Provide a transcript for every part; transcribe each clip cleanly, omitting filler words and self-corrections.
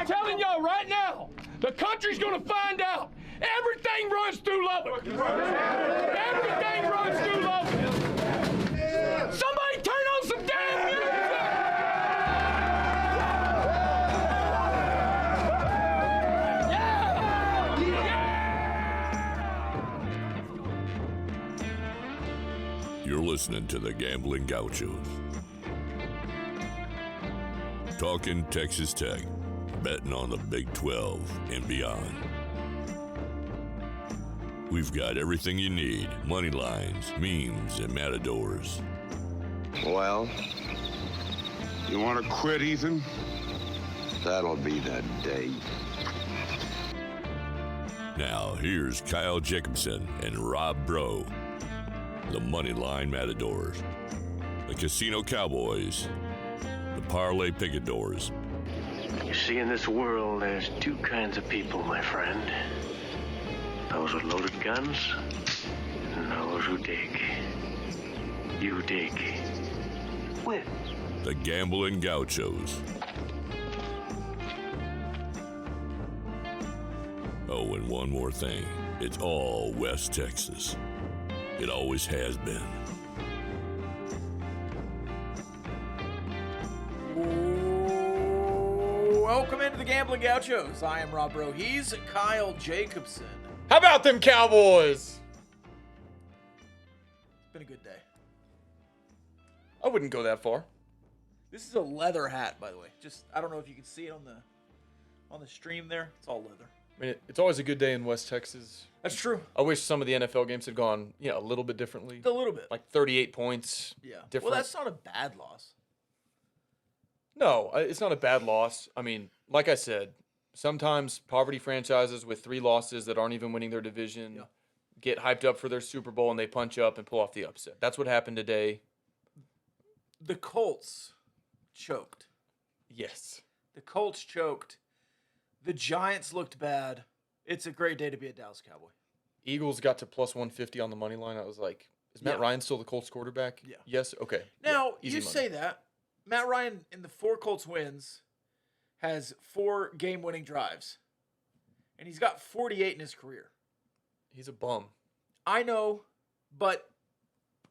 I'm telling y'all right now, the country's gonna find out. Everything runs through Lubbock. Everything runs through Lubbock. Somebody turn on some damn music! You're listening to the Gambling Gauchos. Talking Texas Tech, betting on the Big 12 and beyond. We've got everything you need, money lines, memes, and matadors. Well, You want to quit, Ethan? that'll be the day. Now, here's Kyle Jacobson and Rob Bro, the Moneyline Matadors, the Casino Cowboys, the Parlay Picadors. You see, in this world, there's two kinds of people, my friend. Those with loaded guns, and those who dig. You dig. Win. The Gambling Gauchos. Oh, and one more thing. It's all West Texas. It always has been. Welcome into the Gambling Gauchos. I am Rob Bro. He's Kyle Jacobson. How about them Cowboys? It's been a good day. I wouldn't go that far. This is a leather hat, by the way. Just I don't know if you can see it on the stream there. It's all leather. I mean, it's always a good day in West Texas. That's true. I wish some of the NFL games had gone, a little bit differently. A little bit. Like 38 points. Yeah. Different. Well, that's not a bad loss. No, it's not a bad loss. I mean, like I said, sometimes poverty franchises with 3 losses that aren't even winning their division get hyped up for their Super Bowl and they punch up and pull off the upset. That's what happened today. The Colts choked. Yes. The Colts choked. The Giants looked bad. It's a great day to be a Dallas Cowboy. Eagles got to plus 150 on the money line. I was like, is Matt Ryan still the Colts quarterback? Yeah. Yes? Okay. Now, easy you money. say that. Matt Ryan, in the 4 Colts wins, has 4 game-winning drives. And he's got 48 in his career. He's a bum. I know, but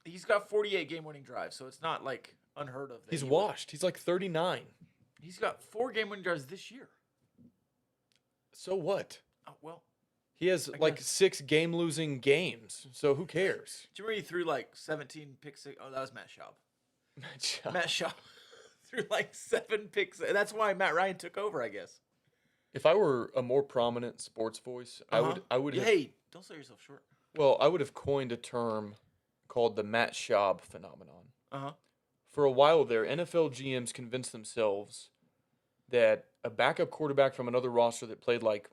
he's got 48 game-winning drives, so it's not, like, unheard of. He's washed. He's like 39. He's got 4 game-winning drives this year. So what? Oh, well. He has like 6 game-losing games, so who cares? Do you remember he threw, like, 17 picks? Oh, that was Matt Schaub. Matt Schaub threw, like, 7 picks. That's why Matt Ryan took over, I guess. If I were a more prominent sports voice, I would. Hey, don't sell yourself short. Well, I would have coined a term called the Matt Schaub phenomenon. Uh-huh. For a while there, NFL GMs convinced themselves that a backup quarterback from another roster that played like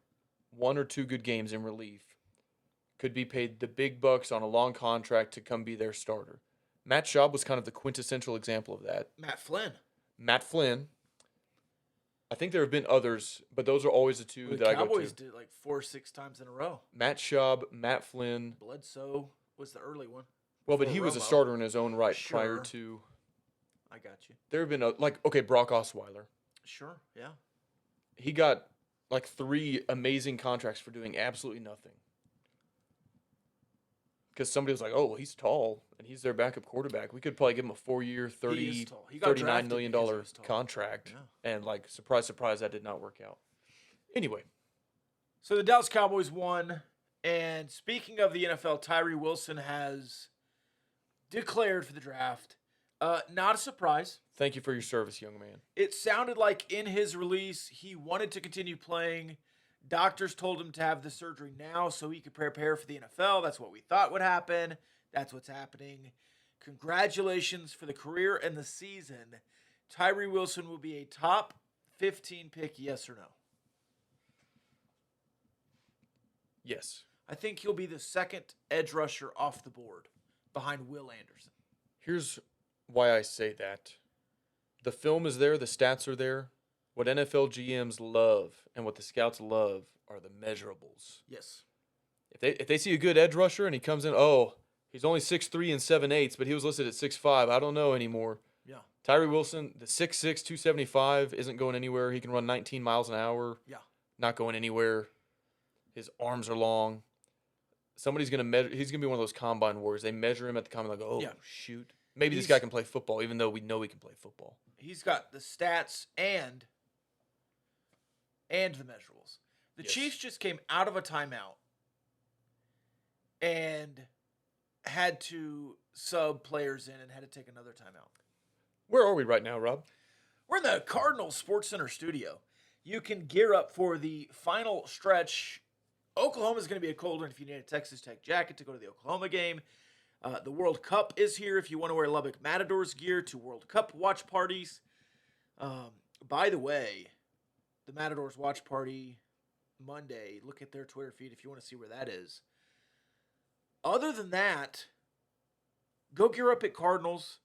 1 or 2 good games in relief could be paid the big bucks on a long contract to come be their starter. Matt Schaub was kind of the quintessential example of that. Matt Flynn. I think there have been others, but those are always the two that I go to. The Cowboys did like 4 or 6 times in a row. Matt Schaub, Matt Flynn. Bledsoe was the early one. Well, but he was a starter in his own right prior to. I got you. There have been, Brock Osweiler. Sure, yeah. He got like 3 amazing contracts for doing absolutely nothing. Because somebody was like, oh, well, he's tall, and he's their backup quarterback. We could probably give him a 4-year, $39 million contract. Yeah. And, like, surprise, surprise, that did not work out. Anyway. So the Dallas Cowboys won. And speaking of the NFL, Tyree Wilson has declared for the draft. Not a surprise. Thank you for your service, young man. It sounded like in his release he wanted to continue playing. Doctors told him to have the surgery now so he could prepare for the NFL. That's what we thought would happen. That's what's happening. Congratulations for the career and the season. Tyree Wilson will be a top 15 pick, yes or no? Yes. I think he'll be the second edge rusher off the board behind Will Anderson. Here's why I say that. The film is there. The stats are there. What NFL GMs love and what the scouts love are the measurables. Yes. If they see a good edge rusher and he comes in, he's only 6'3" and 7/8, but he was listed at 6'5", I don't know anymore. Yeah. Tyree Wilson, the 6'6", 275, isn't going anywhere. He can run 19 miles an hour. Yeah. Not going anywhere. His arms are long. Somebody's going to measure. He's going to be one of those combine warriors. They measure him at the combine like, oh, Yeah. shoot. Maybe this guy can play football, even though we know he can play football. He's got the stats and the measurables. The Chiefs just came out of a timeout and had to sub players in and had to take another timeout. Where are we right now, Rob? We're in the Cardinal Sports Center studio. You can gear up for the final stretch. Oklahoma's going to be a cold one if you need a Texas Tech jacket to go to the Oklahoma game. The World Cup is here if you want to wear Lubbock Matadors gear to World Cup watch parties. By the way, the Matadors watch party Monday, look at their Twitter feed if you want to see where that is. Other than that, go gear up at Cardinals.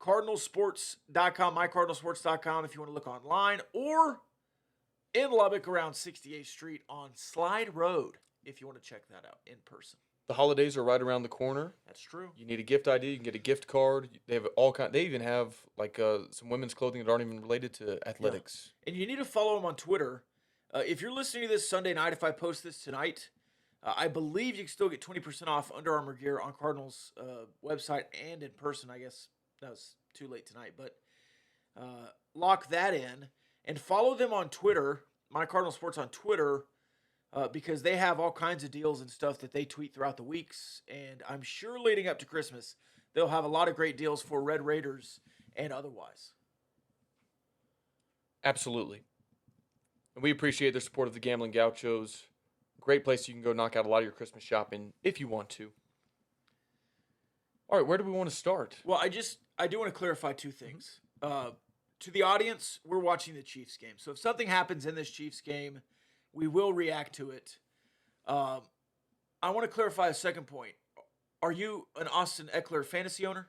CardinalSports.com, myCardinalSports.com if you want to look online, or in Lubbock around 68th Street on Slide Road if you want to check that out in person. The holidays are right around the corner. That's true. You need a gift ID. You can get a gift card. They have all kind. They even have like some women's clothing that aren't even related to athletics. Yeah. And you need to follow them on Twitter. If you're listening to this Sunday night, if I post this tonight, I believe you can still get 20% off Under Armour gear on Cardinals' website and in person. I guess that was too late tonight, but lock that in and follow them on Twitter. My Cardinal Sports on Twitter. Because they have all kinds of deals and stuff that they tweet throughout the weeks. And I'm sure leading up to Christmas, they'll have a lot of great deals for Red Raiders and otherwise. Absolutely. And we appreciate their support of the Gambling Gauchos. Great place you can go knock out a lot of your Christmas shopping if you want to. All right, where do we want to start? Well, I do want to clarify two things. To the audience, we're watching the Chiefs game. So if something happens in this Chiefs game, we will react to it. I want to clarify a second point. Are you an Austin Eckler fantasy owner?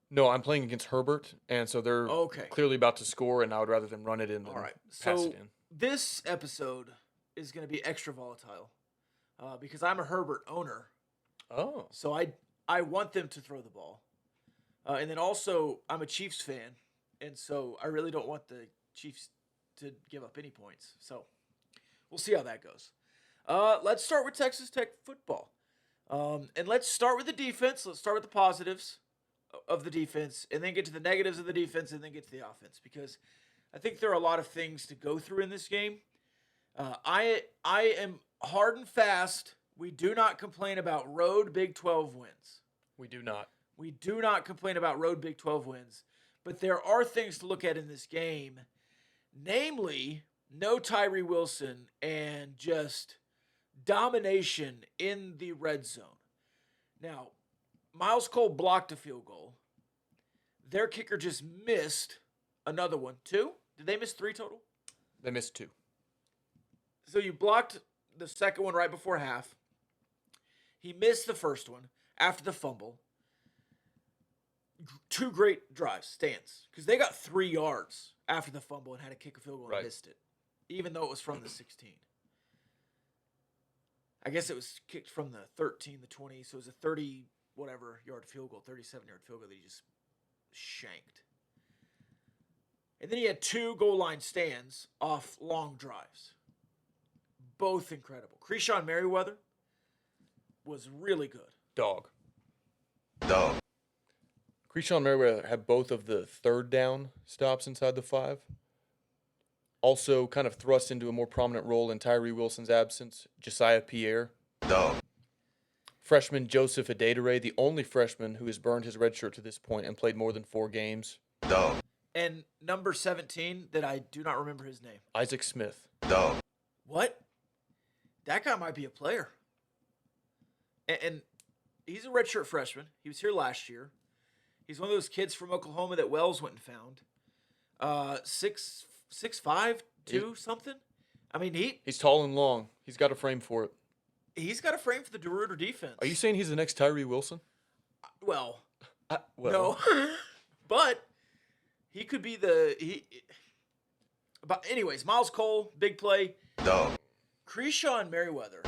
No, I'm playing against Herbert, and so they're clearly about to score, and I would rather them run it in than pass it in. This episode is going to be extra volatile because I'm a Herbert owner. Oh. So I want them to throw the ball. And then also, I'm a Chiefs fan, and so I really don't want the Chiefs to give up any points. So we'll see how that goes. Let's start with Texas Tech football. And let's start with the defense. Let's start with the positives of the defense, and then get to the negatives of the defense, and then get to the offense, because I think there are a lot of things to go through in this game. I am hard and fast. We do not complain about road Big 12 wins. We do not. We do not complain about road Big 12 wins. But there are things to look at in this game, namely no Tyree Wilson and just domination in the red zone. Now, Miles Cole blocked a field goal. Their kicker just missed another one. 2? Did they miss 3 total? They missed 2. So you blocked the second one right before half. He missed the first one after the fumble. 2 great drives, stands, because they got 3 yards after the fumble and had to kick a field goal and missed it, even though it was from the 16. I guess it was kicked from the 13, the 20, so it was a 30-whatever-yard field goal, 37-yard field goal that he just shanked. And then he had 2 goal line stands off long drives. Both incredible. Krishan Merriweather was really good. Dog. Krishan Merriweather had both of the third down stops inside the 5. Also kind of thrust into a more prominent role in Tyree Wilson's absence, Josiah Pierre. Freshman Joseph Adedire, the only freshman who has burned his red shirt to this point and played more than 4 games. And number 17, that I do not remember his name. Isaac Smith. What? That guy might be a player. And he's a redshirt freshman. He was here last year. He's one of those kids from Oklahoma that Wells went and found. 6'5", 2 something. I mean, he's tall and long. He's got a frame for it. He's got a frame for the DeRuyter defense. Are you saying he's the next Tyree Wilson? Well. No. But he could be But anyways, Miles Cole, big play. Krishan Merriweather.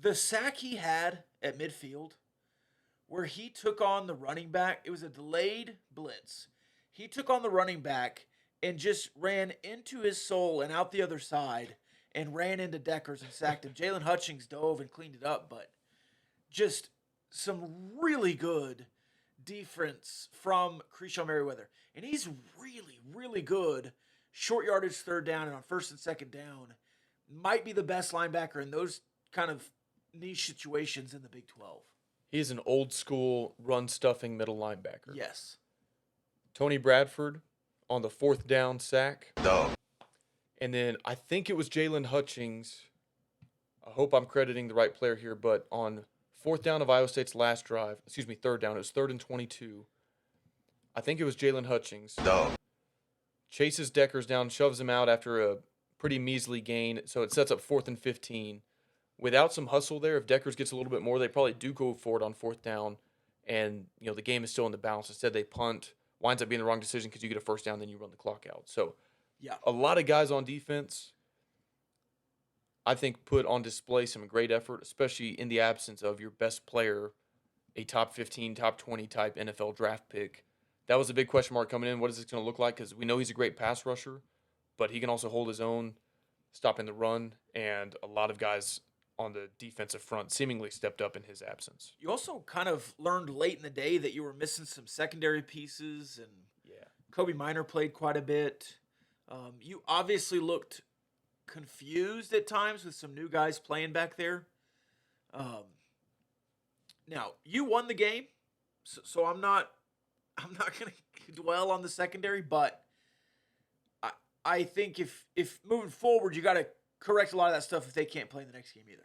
The sack he had at midfield, where he took on the running back, it was a delayed blitz. He took on the running back and just ran into his soul and out the other side and ran into Deckers and sacked him. Jalen Hutchings dove and cleaned it up, but just some really good defense from Kershaw Merriweather. And he's really, really good short yardage third down and on first and second down. Might be the best linebacker in those kind of niche situations in the Big 12. He's an old school run stuffing middle linebacker. Yes. Tony Bradford on the fourth down sack. No. And then I think it was Jalen Hutchings. I hope I'm crediting the right player here, but on fourth down of Iowa State's last drive, third down, it was 3rd and 22. I think it was Jalen Hutchings. No. Chases Deckers down, shoves him out after a pretty measly gain, so it sets up 4th and 15. Without some hustle there, if Deckers gets a little bit more, they probably do go for it on fourth down, and the game is still in the balance. Instead, they punt. Winds up being the wrong decision because you get a first down, then you run the clock out. So, yeah, a lot of guys on defense, I think, put on display some great effort, especially in the absence of your best player, a top 15, top 20 type NFL draft pick. That was a big question mark coming in. What is this going to look like? Because we know he's a great pass rusher, but he can also hold his own, stopping the run, and a lot of guys on the defensive front seemingly stepped up in his absence. You also kind of learned late in the day that you were missing some secondary pieces, and Kobe Minor played quite a bit. You obviously looked confused at times with some new guys playing back there. Now, you won the game, so I'm not going to dwell on the secondary, but I think if moving forward, you got to correct a lot of that stuff if they can't play in the next game either.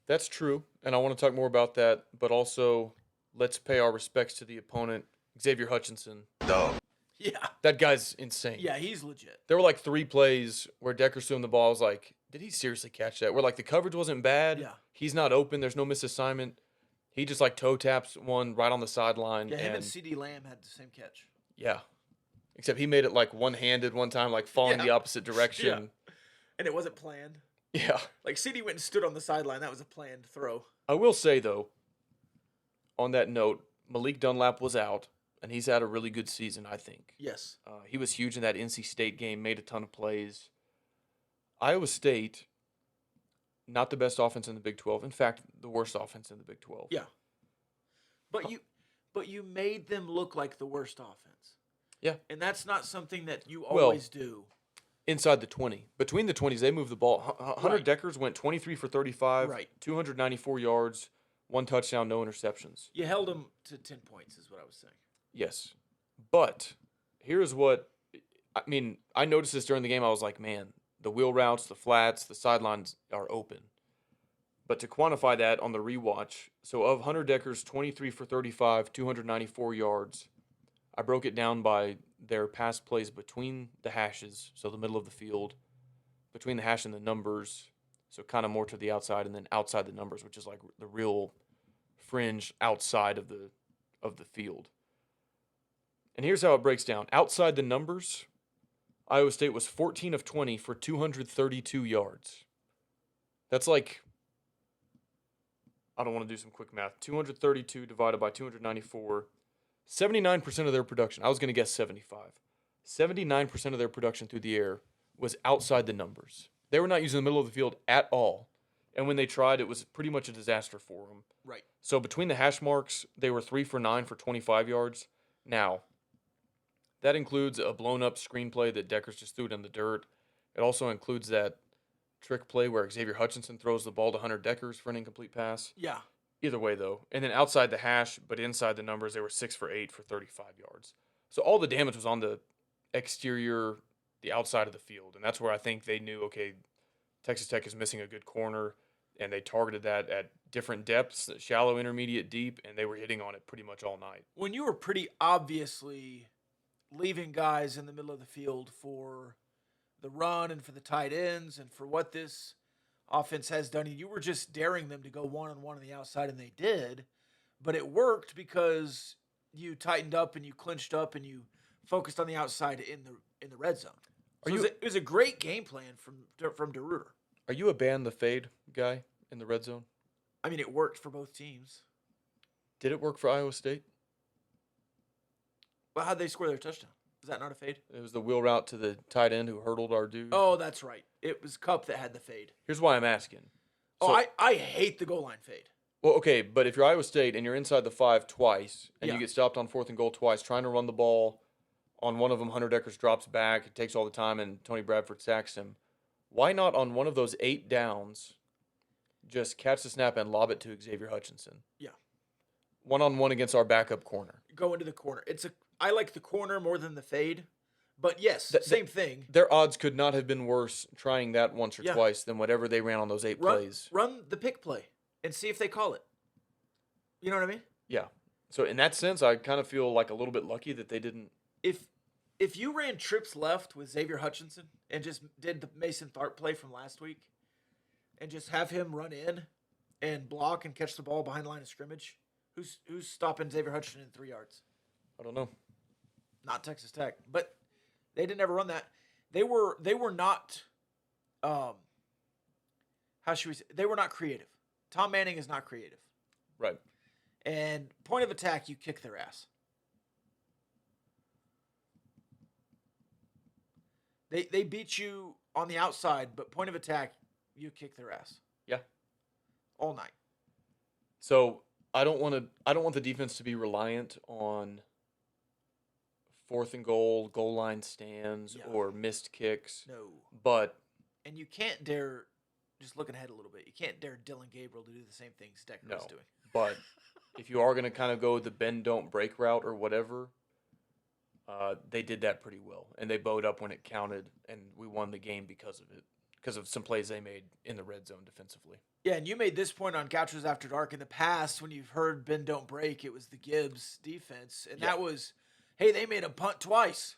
That's true, and I want to talk more about that, but also let's pay our respects to the opponent, Xavier Hutchinson. No. Yeah. That guy's insane. Yeah, he's legit. There were like 3 plays where Deckers threw him the ball. I was like, did he seriously catch that? Where like the coverage wasn't bad. Yeah. He's not open. There's no misassignment. He just like toe taps one right on the sideline. Yeah, him and CD Lamb had the same catch. Yeah. Except he made it like one-handed one time, like falling the opposite direction. Yeah. And it wasn't planned. Yeah. Like CD went and stood on the sideline. That was a planned throw. I will say though, on that note, Malik Dunlap was out, and he's had a really good season, I think. Yes. He was huge in that NC State game, made a ton of plays. Iowa State, not the best offense in the Big 12. In fact, the worst offense in the Big 12. Yeah. But you made them look like the worst offense. Yeah. And that's not something that you always do. Inside the 20. Between the 20s, they moved the ball. Hunter Right. Deckers went 23 for 35, Right. 294 yards, 1 touchdown, no interceptions. You held them to 10 points is what I was saying. Yes. But here's what I mean, I noticed this during the game. I was like, man, the wheel routes, the flats, the sidelines are open. But to quantify that on the rewatch, so of Hunter Deckers 23 for 35, 294 yards, I broke it down by their pass plays between the hashes, so the middle of the field, between the hash and the numbers, so kind of more to the outside, and then outside the numbers, which is like the real fringe outside of the field. And here's how it breaks down. Outside the numbers, Iowa State was 14 of 20 for 232 yards. That's like, I don't want to do some quick math. 232 divided by 294. 79% of their production, I was going to guess 75. 79% of their production through the air was outside the numbers. They were not using the middle of the field at all. And when they tried, it was pretty much a disaster for them. Right. So between the hash marks, they were 3 for 9 for 25 yards. Now, that includes a blown-up screenplay that Deckers just threw it in the dirt. It also includes that trick play where Xavier Hutchinson throws the ball to Hunter Deckers for an incomplete pass. Yeah. Either way, though. And then outside the hash, but inside the numbers, they were 6 for 8 for 35 yards. So all the damage was on the exterior, the outside of the field. And that's where I think they knew, okay, Texas Tech is missing a good corner. And they targeted that at different depths, shallow, intermediate, deep, and they were hitting on it pretty much all night. When you were pretty obviously leaving guys in the middle of the field for the run and for the tight ends and for what this offense has done, you were just daring them to go one-on-one on the outside, and they did. But it worked because you tightened up and you clinched up and you focused on the outside in the red zone. So it was a great game plan from DeRuiter. Are you a ban the fade guy in the red zone? I mean, it worked for both teams. Did it work for Iowa State? Well, how'd they score their touchdown? Was that not a fade? It was the wheel route to the tight end who hurdled our dude. Oh, that's right. It was Cup that had the fade. Here's why I'm asking. I hate the goal line fade. Well, okay, but if you're Iowa State and you're inside the 5 twice and Yeah. you get stopped on 4th and goal twice, trying to run the ball, on one of them, Hunter Deckers drops back, it takes all the time, and Tony Bradford sacks him. Why not on one of those 8 downs just catch the snap and lob it to Xavier Hutchinson? Yeah. One-on-one against our backup corner. Go into the corner. I like the corner more than the fade. But yes, same thing. Their odds could not have been worse trying that once or Yeah. twice than whatever they ran on those 8 plays. Run the pick play and see if they call it. You know what I mean? Yeah. So in that sense, I kind of feel like a little bit lucky that they didn't. If you ran trips left with Xavier Hutchinson and just did the Mason Tharp play from last week and just have him run in and block and catch the ball behind the line of scrimmage, who's stopping Xavier Hutchinson in 3 yards? I don't know. Not Texas Tech, but they didn't ever run that. They were not how should we say? They were not creative. Tom Manning is not creative. Right. And point of attack, you kick their ass. They beat you on the outside, but point of attack, you kick their ass. Yeah. All night. So I don't want the defense to be reliant on 4th and goal line stands, Yeah. or missed kicks. No. But And you can't dare, just looking ahead a little bit, you can't dare Dylan Gabriel to do the same things Decker was doing. But if you are going to kind of go the bend don't break route or whatever, they did that pretty well, and they bowed up when it counted, and we won the game because of it, because of some plays they made in the red zone defensively. Yeah, and you made this point on Gauchos After Dark. In the past, when you've heard bend don't break, it was the Gibbs defense, and that was, hey, they made a punt twice.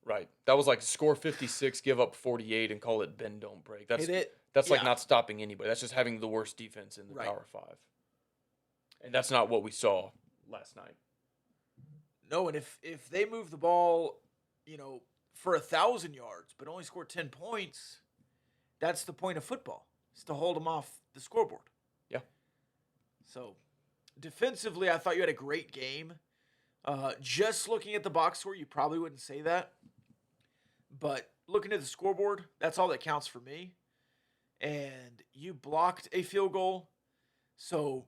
Right. That was like score 56, give up 48, and call it bend don't break. That's like not stopping anybody. That's just having the worst defense in the Power 5. And that's not what we saw last night. No, and if they move the ball, for 1,000 yards, but only score 10 points, that's the point of football. Is to hold them off the scoreboard. Yeah. So, defensively, I thought you had a great game. Just looking at the box score, you probably wouldn't say that. But looking at the scoreboard, that's all that counts for me. And you blocked a field goal. So,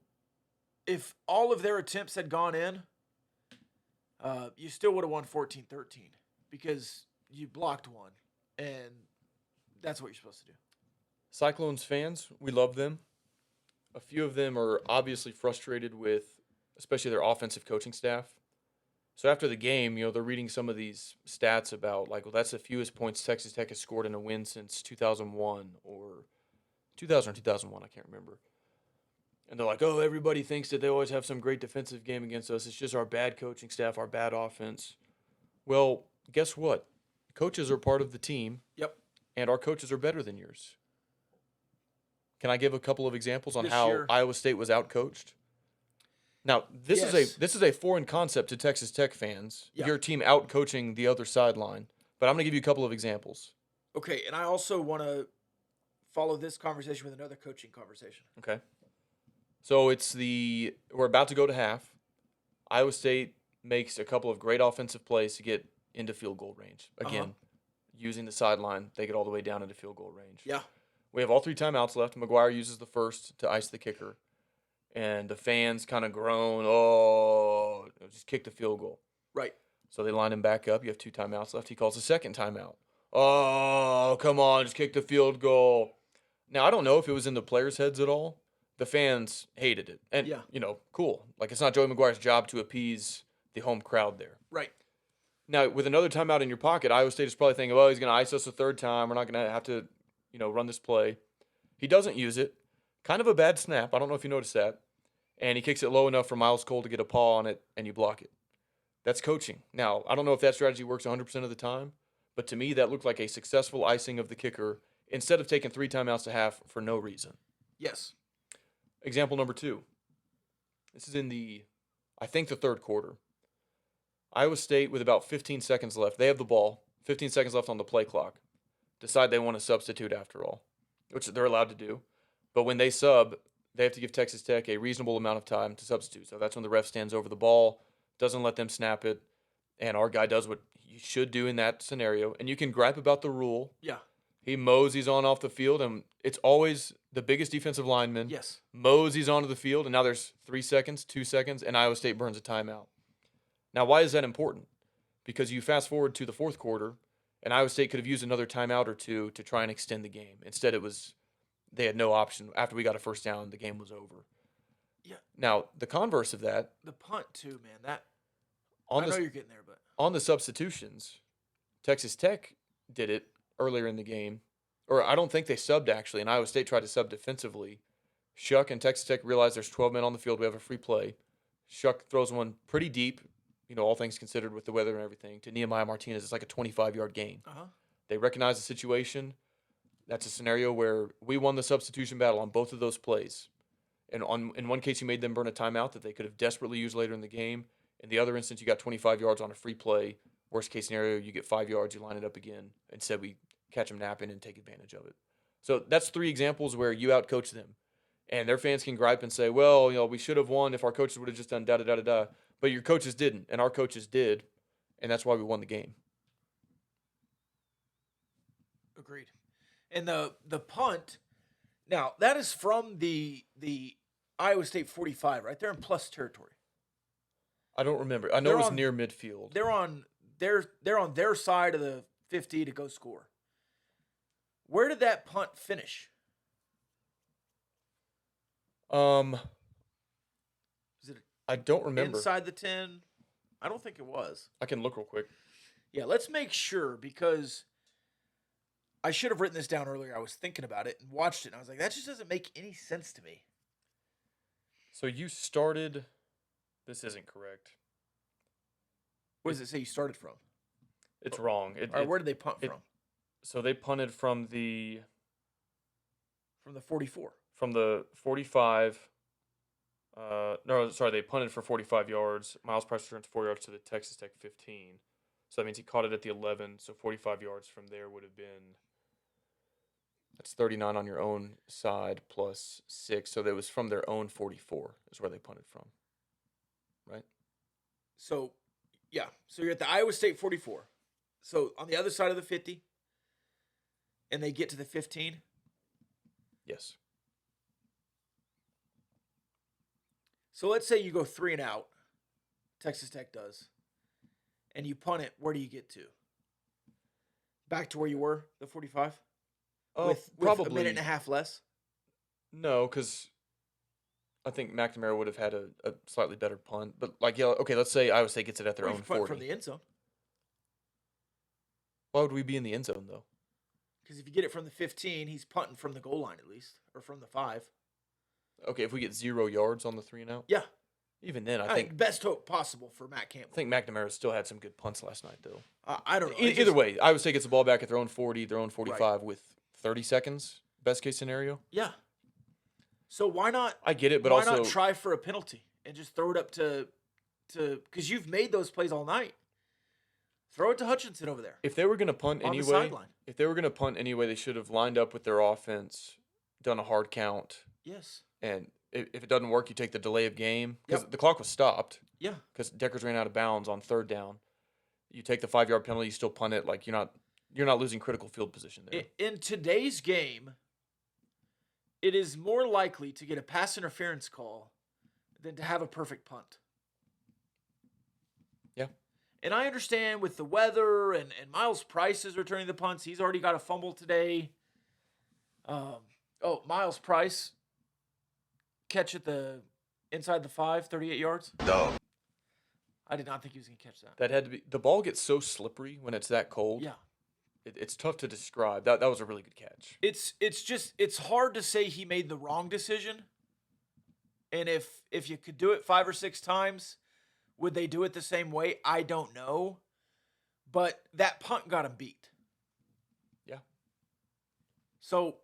if all of their attempts had gone in, you still would have won 14-13 because you blocked one, and that's what you're supposed to do. Cyclones fans, we love them. A few of them are obviously frustrated with, especially their offensive coaching staff. So after the game, they're reading some of these stats about, like, well, that's the fewest points Texas Tech has scored in a win since 2001 or 2000 or 2001, I can't remember. And they're like, oh, everybody thinks that they always have some great defensive game against us. It's just our bad coaching staff, our bad offense. Well, guess what? Coaches are part of the team. Yep. And our coaches are better than yours. Can I give a couple of examples on This how year. Iowa State was outcoached? Now, this is a foreign concept to Texas Tech fans. Yeah. Your team outcoaching the other sideline. But I'm going to give you a couple of examples. Okay, and I also want to follow this conversation with another coaching conversation. Okay. So we're about to go to half. Iowa State makes a couple of great offensive plays to get into field goal range. Again, using the sideline, they get all the way down into field goal range. Yeah. We have all 3 timeouts left. McGuire uses the first to ice the kicker. And the fans kind of groan, oh, just kick the field goal. Right. So they line him back up. You have 2 timeouts left. He calls a second timeout. Oh, come on, just kick the field goal. Now, I don't know if it was in the players' heads at all. The fans hated it. And, cool. Like, it's not Joey McGuire's job to appease the home crowd there. Right. Now, with another timeout in your pocket, Iowa State is probably thinking, well, he's going to ice us a third time. We're not going to have to, run this play. He doesn't use it. Kind of a bad snap. I don't know if you noticed that. And he kicks it low enough for Miles Cole to get a paw on it, and you block it. That's coaching. Now, I don't know if that strategy works 100% of the time, but to me, that looked like a successful icing of the kicker instead of taking 3 timeouts to half for no reason. Yes. Example number 2. This is in the third quarter. Iowa State, with about 15 seconds left, they have the ball, 15 seconds left on the play clock, decide they want to substitute after all, which they're allowed to do. But when they sub, they have to give Texas Tech a reasonable amount of time to substitute. So that's when the ref stands over the ball, doesn't let them snap it, and our guy does what you should do in that scenario. And you can gripe about the rule. Yeah. He moseys on off the field, and it's always the biggest defensive lineman. Yes. Moseys onto the field, and now there's 3 seconds, 2 seconds, and Iowa State burns a timeout. Now, why is that important? Because you fast forward to the fourth quarter, and Iowa State could have used another timeout or two to try and extend the game. Instead, they had no option. After we got a first down, the game was over. Yeah. Now, the converse of that, The punt too, man. That on I the know you're getting there, but on the substitutions, Texas Tech did it earlier in the game. Or I don't think they subbed, actually, and Iowa State tried to sub defensively. Shuck and Texas Tech realized there's 12 men on the field. We have a free play. Shuck throws one pretty deep, all things considered with the weather and everything, to Nehemiah Martinez. It's like a 25-yard gain. They recognize the situation. That's a scenario where we won the substitution battle on both of those plays. And in one case, you made them burn a timeout that they could have desperately used later in the game. In the other instance, you got 25 yards on a free play. Worst case scenario, you get 5 yards, you line it up again. Instead, we catch them napping and take advantage of it. So that's 3 examples where you outcoach them. And their fans can gripe and say, well, we should have won if our coaches would have just done da-da-da-da-da. But your coaches didn't, and our coaches did, and that's why we won the game. agreed. And the punt, now that is from the Iowa State 45, right? They're in plus territory. I don't remember. I know it was near midfield. They're on their side of the 50 to go score. Where did that punt finish? Is it I don't remember. inside the 10? I don't think it was. I can look real quick. Yeah, let's make sure, because I should have written this down earlier. I was thinking about it and watched it, and I was like, that just doesn't make any sense to me. So you started. This isn't correct. Where does it say you started from? It's wrong. Or where did they punt from? So they punted from the From the 44. from the 45. No, sorry, they punted for 45 yards. Miles Price returns 4 yards to the Texas Tech 15. So that means he caught it at the 11. So 45 yards from there would have been. That's 39 on your own side plus 6. So that was from their own 44 is where they punted from. Right? So, yeah. So you're at the Iowa State 44. So on the other side of the 50, and they get to the 15. Yes. So let's say you go 3 and out. Texas Tech does. And you punt it. Where do you get to? Back to where you were, the 45? With probably a minute and a half less? No, because I think McNamara would have had a slightly better punt. But, okay, let's say Iowa State gets it at their Or own you can punt 40. from the end zone. Why would we be in the end zone, though? Because if you get it from the 15, he's punting from the goal line at least, or from the 5. Okay, if we get 0 yards on the 3 and out? Yeah. Even then, I I think think best hope possible for Matt Campbell. I think McNamara still had some good punts last night, though. I don't know. Either way, Iowa State gets the ball back at their own 40, their own 45 with 30 seconds, best case scenario. Yeah. So why not? I get it, but why also not try for a penalty and just throw it up to because you've made those plays all night. Throw it to Hutchinson over there. if they were going to punt on the anyway, sideline. they should have lined up with their offense, done a hard count, Yes. and if it doesn't work, you take the delay of game because Yep. the clock was stopped Yeah. because Deckers ran out of bounds on 3rd down. You take the 5-yard penalty, you still punt it. Like you're not losing critical field position there. In today's game, it is more likely to get a pass interference call than to have a perfect punt. Yeah. And I understand with the weather and Miles Price is returning the punts. He's already got a fumble today. Miles Price catch at the inside the 5, 38 yards. No. I did not think he was going to catch that. That had to be. The ball gets so slippery when it's that cold. Yeah. It's tough to describe. That was a really good catch. It's hard to say he made the wrong decision. And if you could do it 5 or 6 times, would they do it the same way? I don't know. But that punt got him beat. Yeah. So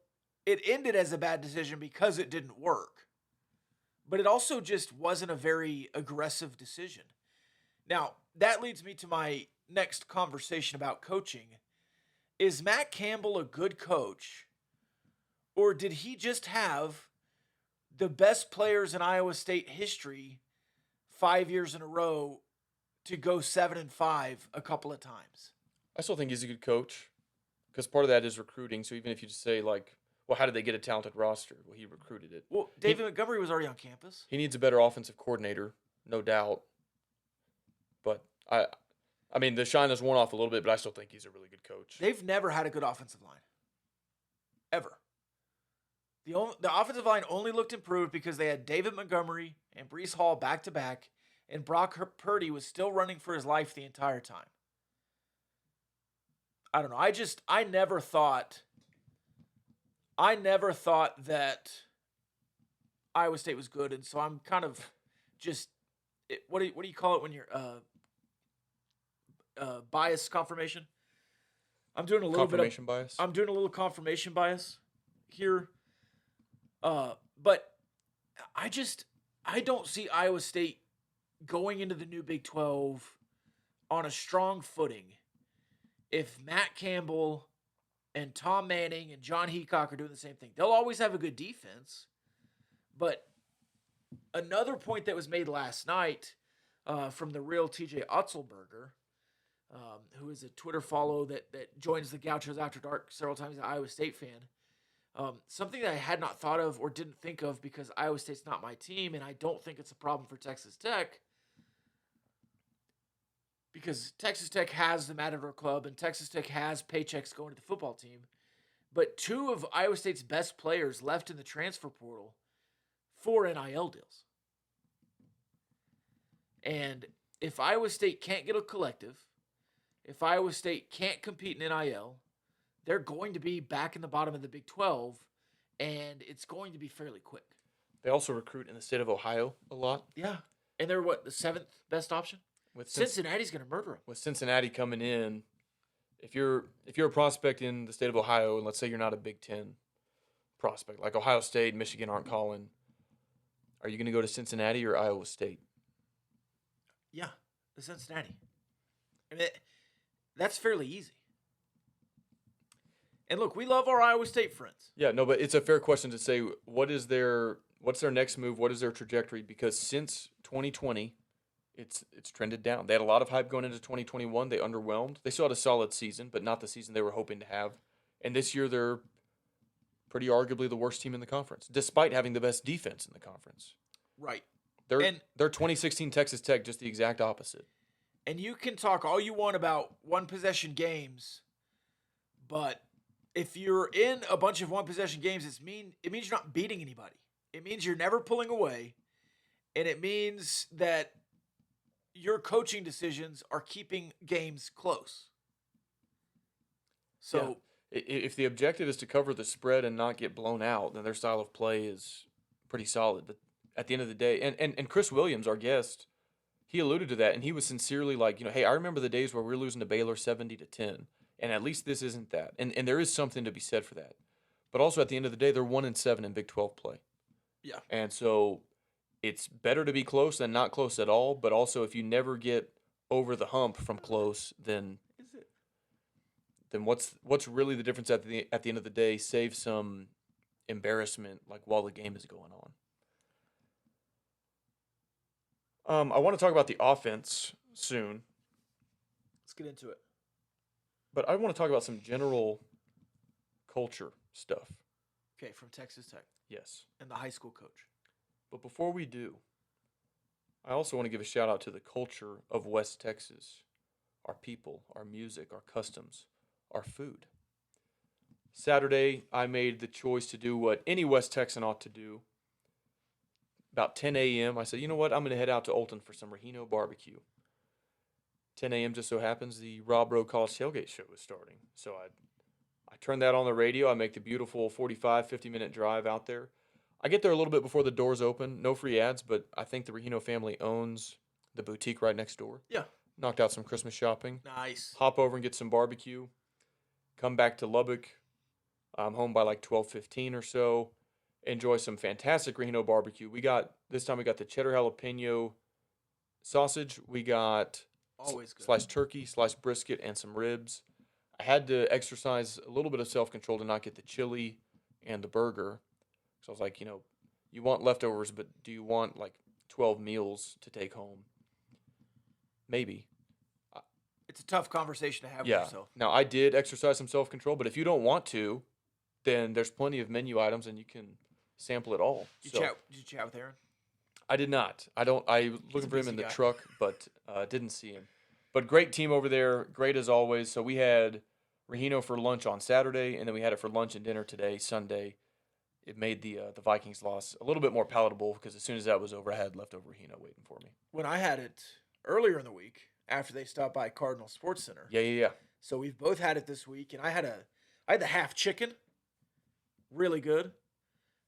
it ended as a bad decision because it didn't work. But it also just wasn't a very aggressive decision. Now, that leads me to my next conversation about coaching. Is Matt Campbell a good coach, or did he just have the best players in Iowa State history 5 years in a row to go 7-5 a couple of times. I still think he's a good coach because part of that is recruiting. So even if you just say, like, well, how did they get a talented roster? Well, he recruited it. Well, David Montgomery was already on campus. He needs a better offensive coordinator, no doubt. But I mean, the shine has worn off a little bit, but I still think he's a really good coach. They've never had a good offensive line. Ever. The offensive line only looked improved because they had David Montgomery and Breece Hall back-to-back, and Brock Purdy was still running for his life the entire time. I don't know. I never thought that Iowa State was good, and so I'm kind of just what do you call it when you're bias confirmation? I'm doing a little Confirmation bias? I'm doing a little confirmation bias here. But I don't see Iowa State going into the new Big 12 on a strong footing if Matt Campbell and Tom Manning and John Heacock are doing the same thing. They'll always have a good defense, but another point that was made last night from the real TJ Otzelberger, who is a Twitter follow that joins the Gauchos After Dark several times, an Iowa State fan. Something that I had not thought of or didn't think of because Iowa State's not my team, and I don't think it's a problem for Texas Tech, because Texas Tech has the Matador Club and Texas Tech has paychecks going to the football team. But two of Iowa State's best players left in the transfer portal for NIL deals. And if Iowa State can't get a collective, if Iowa State can't compete in NIL, they're going to be back in the bottom of the Big 12, and it's going to be fairly quick. They also recruit in the state of Ohio a lot. Yeah. And they're, what, the seventh best option? With Cincinnati's going to murder them. With Cincinnati coming in, if you're a prospect in the state of Ohio, and let's say you're not a Big Ten prospect, like Ohio State, Michigan aren't calling, are you going to go to Cincinnati or Iowa State? Yeah, the Cincinnati. I mean, that's fairly easy. And look, we love our Iowa State friends. Yeah, no, but it's a fair question to say what's their next move, what is their trajectory? Because since 2020, it's trended down. They had a lot of hype going into 2021. They underwhelmed. They still had a solid season, but not the season they were hoping to have. And this year, they're pretty arguably the worst team in the conference, despite having the best defense in the conference. Right. They're 2016 Texas Tech, just the exact opposite. And you can talk all you want about one-possession games, but if you're in a bunch of one-possession games, it means you're not beating anybody. It means you're never pulling away, and it means that your coaching decisions are keeping games close. So, yeah. If the objective is to cover the spread and not get blown out, then their style of play is pretty solid. But at the end of the day, and Chris Williams, our guest, he alluded to that, and he was sincerely like, hey, I remember the days where we were losing to Baylor 70-10, and at least this isn't that. And there is something to be said for that. But also at the end of the day, they're 1-7 in Big 12 play. yeah. And so it's better to be close than not close at all. But also, if you never get over the hump from close, then what's really the difference at the end of the day? Save some embarrassment, like while the game is going on. I want to talk about the offense soon. Let's get into it. But I want to talk about some general culture stuff. Okay, from Texas Tech. Yes. And the high school coach. But before we do, I also want to give a shout out to the culture of West Texas, our people, our music, our customs, our food. Saturday, I made the choice to do what any West Texan ought to do. About 10 a.m., I said, you know what, I'm going to head out to Olton for some Rahino barbecue. 10 a.m. just so happens the Rob Rowe College Tailgate Show is starting. So I turned that on the radio. I make the beautiful 45, 50-minute drive out there. I get there a little bit before the doors open. No free ads, but I think the Rahino family owns the boutique right next door. Yeah. Knocked out some Christmas shopping. Nice. Hop over and get some barbecue. Come back to Lubbock. I'm home by like 12:15 or so. Enjoy some fantastic Rahino barbecue. This time we got the cheddar jalapeno sausage. We got always good. Sliced turkey, sliced brisket, and some ribs. I had to exercise a little bit of self-control to not get the chili and the burger. So I was like, you want leftovers, but do you want like 12 meals to take home? maybe. It's a tough conversation to have Yeah. with yourself. Now, I did exercise some self-control, but if you don't want to, then there's plenty of menu items and you can sample it all. Did So you chat with Aaron? I did not. I was looking for him busy in the guy. truck, but didn't see him. But great team over there, great as always. So we had Rahino for lunch on Saturday, and then we had it for lunch and dinner today, Sunday. It made the Vikings loss a little bit more palatable because as soon as that was over, I had leftover Rahino waiting for me. When I had it earlier in the week, after they stopped by Cardinal Sports Center. Yeah. So we've both had it this week, and I had the half chicken, really good,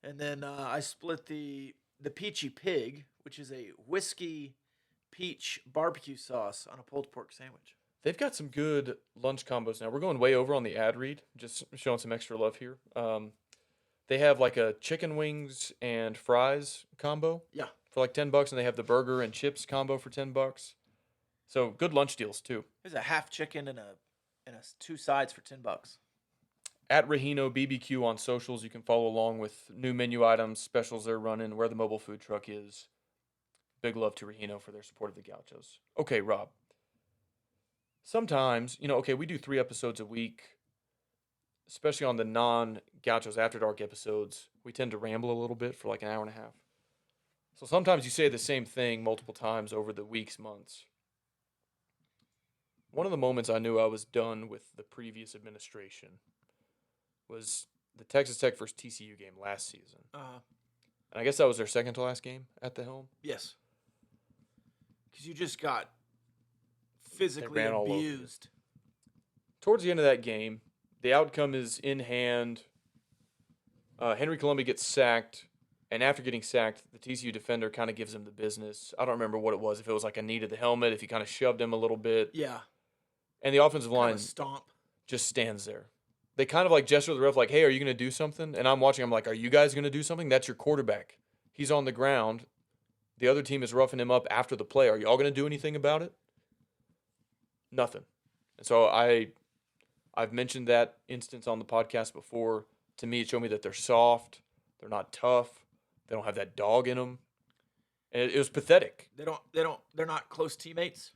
and then I split the peachy pig, which is a whiskey peach barbecue sauce on a pulled pork sandwich. They've got some good lunch combos now. We're going way over on the ad read, just showing some extra love here. They have like a chicken wings and fries combo Yeah, for like $10, and they have the burger and chips combo for $10. So good lunch deals too. there's a half chicken and a 2 sides for $10. At Rahino BBQ on socials, you can follow along with new menu items, specials they're running, where the mobile food truck is. Big love to Rahino for their support of the Gauchos. Okay, Rob. Sometimes, we do 3 episodes a week, especially on the non-Gauchos After Dark episodes. We tend to ramble a little bit for like an hour and a half. So sometimes you say the same thing multiple times over the weeks, months. One of the moments I knew I was done with the previous administration was the Texas Tech versus TCU game last season. And I guess that was their second to last game at the helm. Yes. Because you just got physically ran all over you. abused. Towards the end of that game, the outcome is in hand. Henry Columbia gets sacked, and after getting sacked, the TCU defender kind of gives him the business. I don't remember what it was, if it was like a knee to the helmet, if he kind of shoved him a little bit. Yeah. And the offensive Kind line of stomp. just stands there. They kind of like gesture to the ref like, hey, are you going to do something? And I'm watching, I'm like, are you guys going to do something? That's your quarterback. He's on the ground. The other team is roughing him up after the play. Are y'all going to do anything about it? Nothing. And so I've mentioned that instance on the podcast before. To me, it showed me that they're soft. They're not tough. They don't have that dog in them. And it was pathetic. They're not close teammates.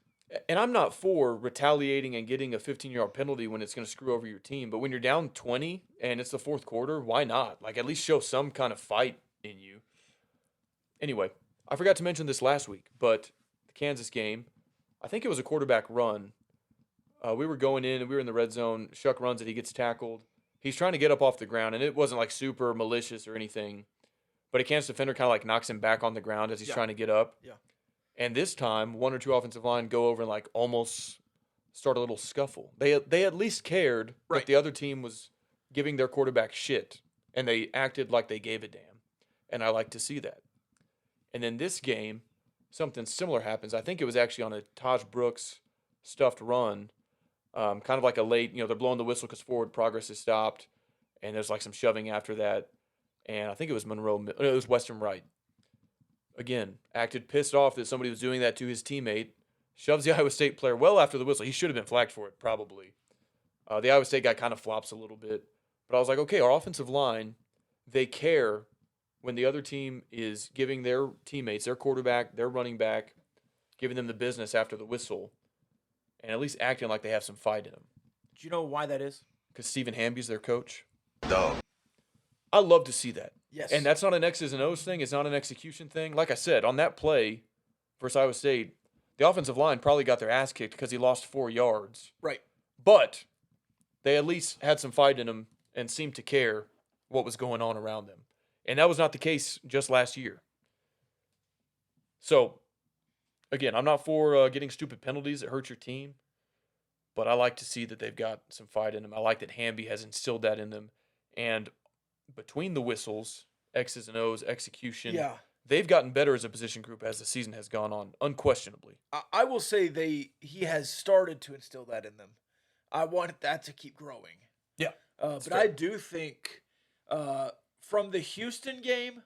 And I'm not for retaliating and getting a 15-yard penalty when it's going to screw over your team. But when you're down 20 and it's the fourth quarter, why not? Like, at least show some kind of fight in you. Anyway, I forgot to mention this last week, but the Kansas game, I think it was a quarterback run. We were going in, and we were in the red zone. Shuck runs it. He gets tackled. He's trying to get up off the ground, and it wasn't, like, super malicious or anything. But a Kansas defender kind of, like, knocks him back on the ground as he's trying to get up. Yeah. And this time, 1 or 2 offensive line go over and like almost start a little scuffle. They at least cared that the other team was giving their quarterback shit, and they acted like they gave a damn. And I like to see that. And then this game, something similar happens. I think it was actually on a Taj Brooks stuffed run, kind of like a late, they're blowing the whistle because forward progress is stopped, and there's like some shoving after that. And I think it was it was Western Wright. Again, acted pissed off that somebody was doing that to his teammate, shoves the Iowa State player well after the whistle. He should have been flagged for it, probably. The Iowa State guy kind of flops a little bit. But I was like, okay, our offensive line, they care when the other team is giving their teammates, their quarterback, their running back, giving them the business after the whistle, and at least acting like they have some fight in them. Do you know why that is? Because Stephen Hamby's their coach. Dog. I love to see that. Yes. And that's not an X's and O's thing. It's not an execution thing. Like I said, on that play versus Iowa State, the offensive line probably got their ass kicked because he lost 4 yards. Right. But they at least had some fight in them and seemed to care what was going on around them. And that was not the case just last year. So, again, I'm not for getting stupid penalties that hurt your team. But I like to see that they've got some fight in them. I like that Hamby has instilled that in them. And between the whistles, X's and O's, execution, they've gotten better as a position group as the season has gone on, unquestionably. I will say he has started to instill that in them. I want that to keep growing. Yeah. But fair. I do think from the Houston game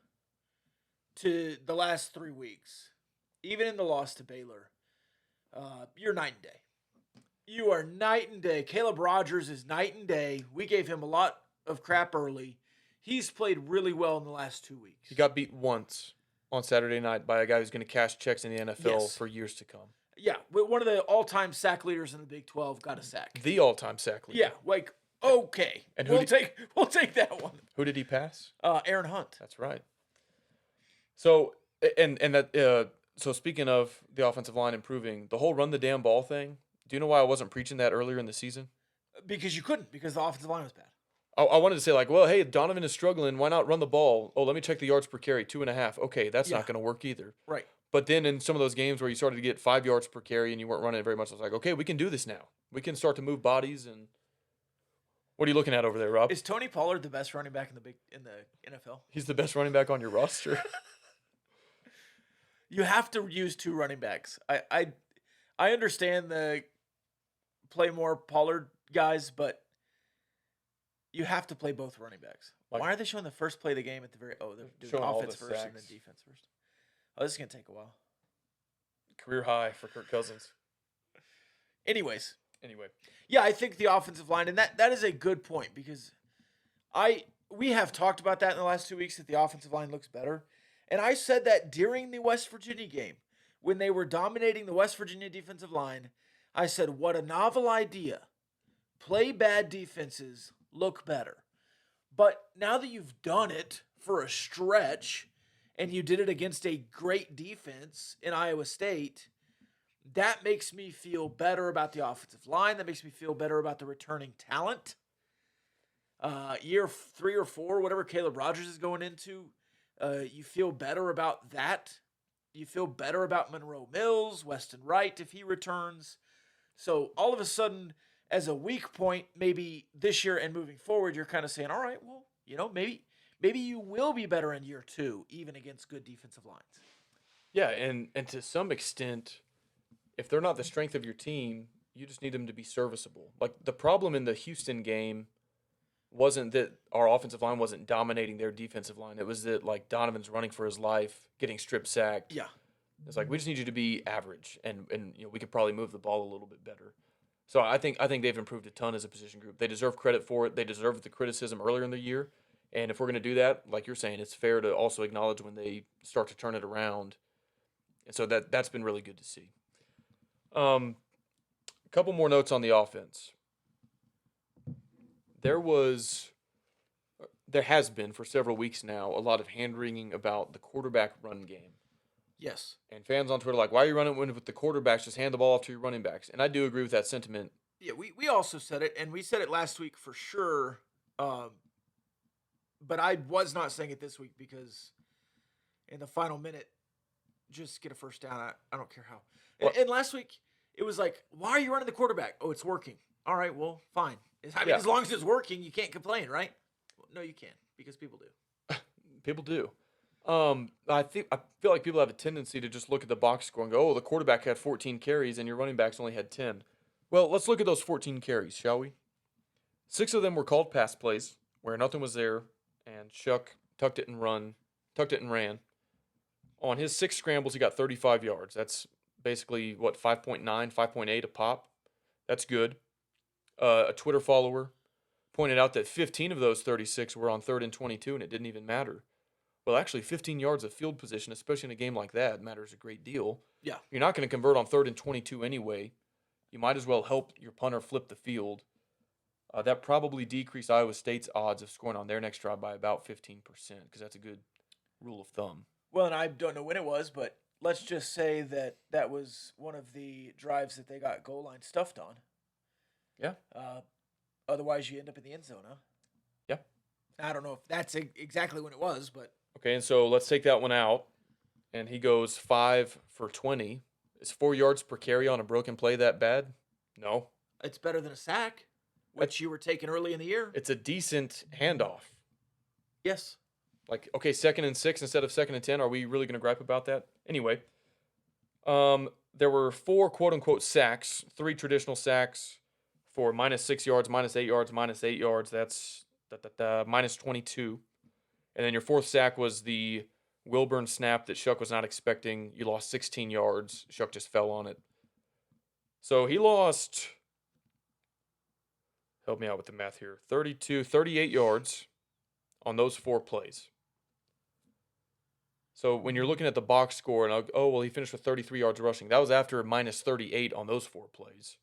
to the last 3 weeks, even in the loss to Baylor, you're night and day. You are night and day. Caleb Rogers is night and day. We gave him a lot of crap early. He's played really well in the last 2 weeks. He got beat once on Saturday night by a guy who's going to cash checks in the NFL Yes. for years to come. Yeah, one of the all-time sack leaders in the Big 12 got a sack. The all-time sack leader. Yeah, like okay, And we'll take that one. Who did he pass? Aaron Hunt. That's right. So so speaking of the offensive line improving, the whole run the damn ball thing. Do you know why I wasn't preaching that earlier in the season? Because you couldn't, because the offensive line was bad. I wanted to say like, well, hey, Donovan is struggling. Why not run the ball? Oh, let me check the yards per carry, 2.5. Okay, that's not going to work either. Right. But then in some of those games where you started to get 5 yards per carry and you weren't running it very much, I was like, okay, we can do this now. We can start to move bodies. And what are you looking at over there, Rob? Is Tony Pollard the best running back in the NFL? He's the best running back on your roster. You have to use 2 running backs. I understand the play more Pollard guys, but you have to play both running backs. Like, why are they showing the first play of the game at the very? Oh, they're doing showing all offense the first and then sacks. defense first. Oh, this is gonna take a while. Career high for Kirk Cousins. Anyways, Anyway, yeah, I think the offensive line, and that is a good point because we have talked about that in the last 2 weeks that the offensive line looks better, and I said that during the West Virginia game when they were dominating the West Virginia defensive line. I said, what a novel idea. Play bad defenses, look better. But now that you've done it for a stretch and you did it against a great defense in Iowa State, that makes me feel better about the offensive line. That makes me feel better about the returning talent. Year 3 or 4, whatever Caleb Rogers is going into, you feel better about that. You feel better about Monroe Mills, Weston Wright if he returns. So all of a sudden, as a weak point, maybe this year and moving forward, you're kind of saying, all right, well, maybe you will be better in year 2, even against good defensive lines. yeah, and to some extent, if they're not the strength of your team, you just need them to be serviceable. Like the problem in the Houston game wasn't that our offensive line wasn't dominating their defensive line. It was that like Donovan's running for his life, getting strip sacked. Yeah. It's like we just need you to be average, and we could probably move the ball a little bit better. So I think they've improved a ton as a position group. They deserve credit for it. They deserve the criticism earlier in the year, and if we're going to do that, like you're saying, it's fair to also acknowledge when they start to turn it around. And so that's been really good to see. A couple more notes on the offense. There has been for several weeks now a lot of hand-wringing about the quarterback run game. Yes. And fans on Twitter are like, why are you running with the quarterbacks? Just hand the ball off to your running backs. And I do agree with that sentiment. Yeah, we also said it, and we said it last week for sure. But I was not saying it this week because in the final minute, just get a first down. I don't care how. And last week, it was like, why are you running the quarterback? Oh, it's working. All right, well, fine. I mean, as long as it's working, you can't complain, right? Well, no, you can, because people do. People do. I feel like people have a tendency to just look at the box score and go, oh, the quarterback had 14 carries and your running backs only had 10. Well, let's look at those 14 carries, shall we? 6 of them were called pass plays where nothing was there, and Chuck tucked it and ran. On his 6 scrambles, he got 35 yards. That's basically, 5.9, 5.8 a pop. That's good. A Twitter follower pointed out that 15 of those 36 were on 3rd and 22, and it didn't even matter. Well, actually, 15 yards of field position, especially in a game like that, matters a great deal. Yeah. You're not going to convert on 3rd and 22 anyway. You might as well help your punter flip the field. That probably decreased Iowa State's odds of scoring on their next drive by about 15%, because that's a good rule of thumb. Well, and I don't know when it was, but let's just say that was one of the drives that they got goal line stuffed on. Yeah. Otherwise, you end up in the end zone, huh? Yeah. I don't know if that's exactly when it was, but. Okay, and so let's take that one out. And he goes 5 for 20. Is 4 yards per carry on a broken play that bad? No. It's better than a sack, which you were taking early in the year. It's a decent handoff. Yes. Like, okay, 2nd and 6 instead of 2nd and 10. Are we really going to gripe about that? Anyway, there were 4 quote-unquote sacks, 3 traditional sacks for -6 yards, -8 yards, -8 yards. That's -22. And then your 4th sack was the Wilburn snap that Shuck was not expecting. You lost 16 yards. Shuck just fell on it. So he lost, help me out with the math here, 38 yards on those 4 plays. So when you're looking at the box score and, he finished with 33 yards rushing, that was after minus 38 on those 4 plays.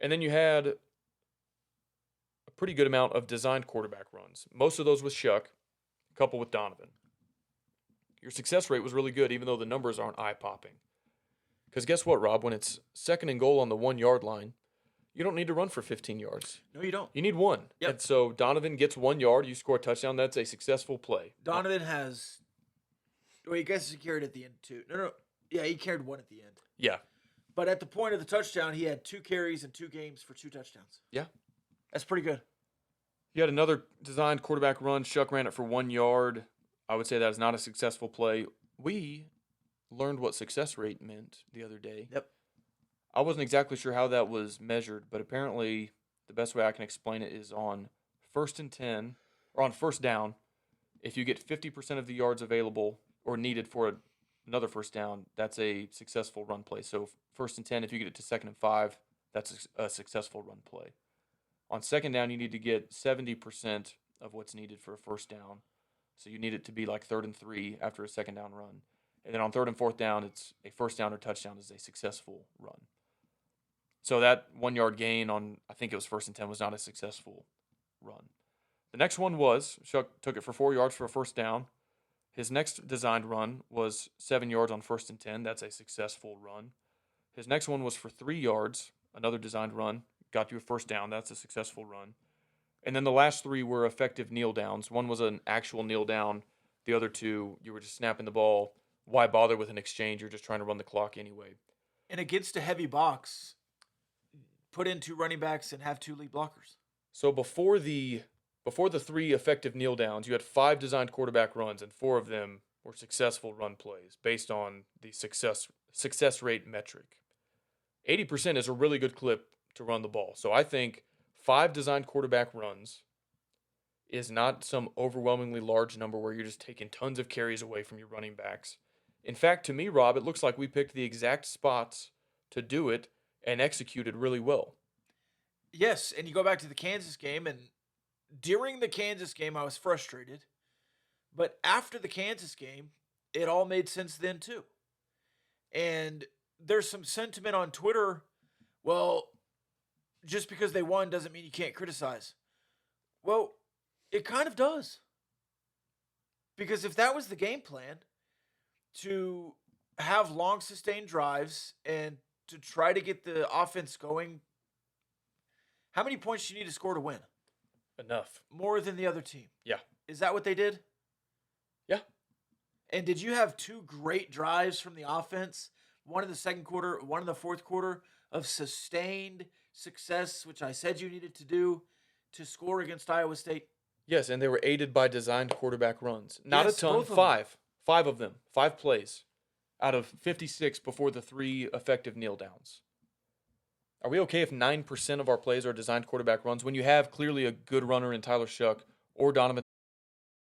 And then you had a pretty good amount of designed quarterback runs. Most of those with Shuck, a couple with Donovan. Your success rate was really good, even though the numbers aren't eye-popping. Because guess what, Rob? When it's 2nd and goal on the 1-yard line, you don't need to run for 15 yards. No, you don't. You need 1. Yep. And so Donovan gets 1 yard, you score a touchdown, that's a successful play. Donovan has... Well, I guess he carried at the end, too. No. Yeah, he carried 1 at the end. Yeah. But at the point of the touchdown, he had 2 carries in 2 games for 2 touchdowns. Yeah. That's pretty good. He had another designed quarterback run. Shuck ran it for 1 yard. I would say that is not a successful play. We learned what success rate meant the other day. Yep. I wasn't exactly sure how that was measured, but apparently the best way I can explain it is on 1st and 10, or on 1st down, if you get 50% of the yards available or needed for another 1st down, that's a successful run play. So 1st and 10, if you get it to 2nd and 5, that's a successful run play. On 2nd down, you need to get 70% of what's needed for a 1st down. So you need it to be like 3rd and 3 after a 2nd down run. And then on 3rd and 4th down, it's a 1st down or touchdown is a successful run. So that 1 yard gain on, I think it was 1st and 10, was not a successful run. The next one was, Shuck took it for 4 yards for a 1st down. His next designed run was 7 yards on 1st and 10. That's a successful run. His next one was for 3 yards, another designed run. Got you a 1st down. That's a successful run. And then the last 3 were effective kneel downs. One was an actual kneel down. The other 2, you were just snapping the ball. Why bother with an exchange? You're just trying to run the clock anyway. And against a heavy box, put in 2 running backs and have 2 lead blockers. So before the 3 effective kneel downs, you had 5 designed quarterback runs, and 4 of them were successful run plays based on the success rate metric. 80% is a really good clip to run the ball. So I think 5 designed quarterback runs is not some overwhelmingly large number where you're just taking tons of carries away from your running backs. In fact, to me, Rob, it looks like we picked the exact spots to do it and executed really well. Yes, and you go back to the Kansas game, and during the Kansas game, I was frustrated. But after the Kansas game, it all made sense then, too. And there's some sentiment on Twitter, well, just because they won doesn't mean you can't criticize. Well, it kind of does. Because if that was the game plan, to have long sustained drives and to try to get the offense going, how many points do you need to score to win? Enough. More than the other team. Yeah. Is that what they did? Yeah. And did you have 2 great drives from the offense? One in the second quarter, one in the fourth quarter of sustained success, which I said you needed to do to score against Iowa State? Yes, and they were aided by designed quarterback runs. Not Yes, a ton, both of them. 5. 5 of them. 5 plays out of 56 before the 3 effective kneel downs. Are we okay if 9% of our plays are designed quarterback runs when you have clearly a good runner in Tyler Shuck or Donovan